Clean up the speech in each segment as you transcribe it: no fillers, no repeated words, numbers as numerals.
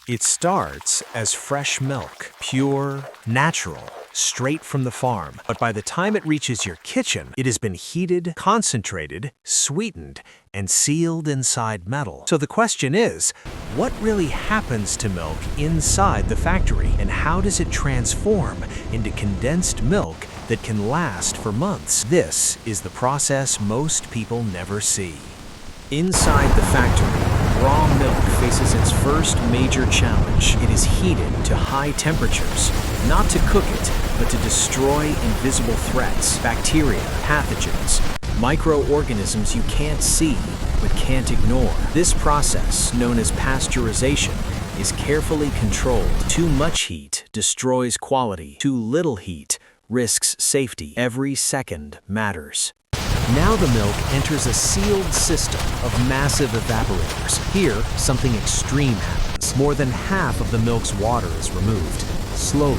It starts as fresh milk, pure, natural, straight from the farm. But by the time it reaches your kitchen, it has been heated, concentrated, sweetened, and sealed inside metal. So the question is, what really happens to milk inside the factory? And how does it transform into condensed milk that can last for months? This is the process most people never see. Inside the factory, raw milk faces its first major challenge. It is heated to high temperatures, not to cook it, but to destroy invisible threats, bacteria, pathogens, microorganisms you can't see but can't ignore. This process, known as pasteurization, is carefully controlled. Too much heat destroys quality. Too little heat risks safety. Every second matters. Now the milk enters a sealed system of massive evaporators. Here, something extreme happens. More than half of the milk's water is removed, slowly,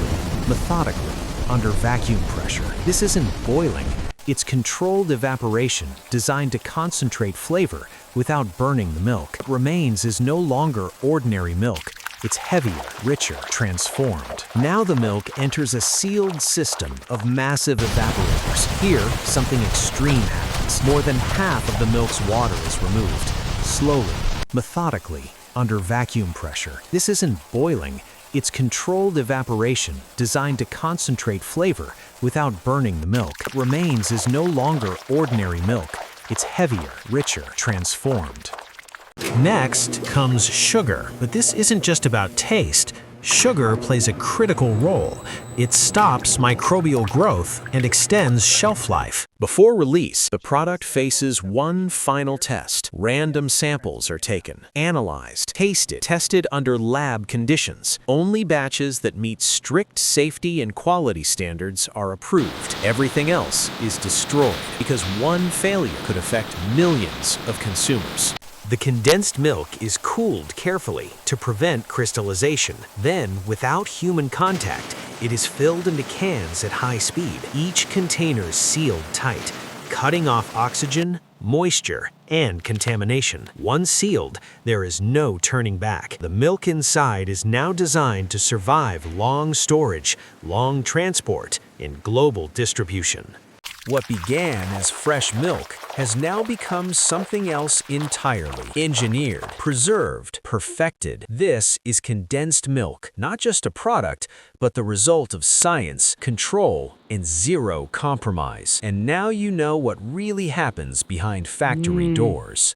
methodically, under vacuum pressure. This isn't boiling, it's controlled evaporation designed to concentrate flavor without burning the milk. What remains is no longer ordinary milk. It's heavier, richer, transformed. Now the milk enters a sealed system of massive evaporators. Here, something extreme happens. More than half of the milk's water is removed, slowly, methodically, under vacuum pressure. This isn't boiling, it's controlled evaporation designed to concentrate flavor without burning the milk. What remains is no longer ordinary milk. It's heavier, richer, transformed. Next comes sugar, but this isn't just about taste. Sugar plays a critical role. It stops microbial growth and extends shelf life. Before release, the product faces one final test. Random samples are taken, analyzed, tasted, tested under lab conditions. Only batches that meet strict safety and quality standards are approved. Everything else is destroyed because one failure could affect millions of consumers. The condensed milk is cooled carefully to prevent crystallization. Then, without human contact, it is filled into cans at high speed. Each container is sealed tight, cutting off oxygen, moisture, and contamination. Once sealed, there is no turning back. The milk inside is now designed to survive long storage, long transport, and global distribution. What began as fresh milk has now become something else entirely. Engineered, preserved, perfected. This is condensed milk, not just a product, but the result of science, control, and zero compromise. And now you know what really happens behind factory doors.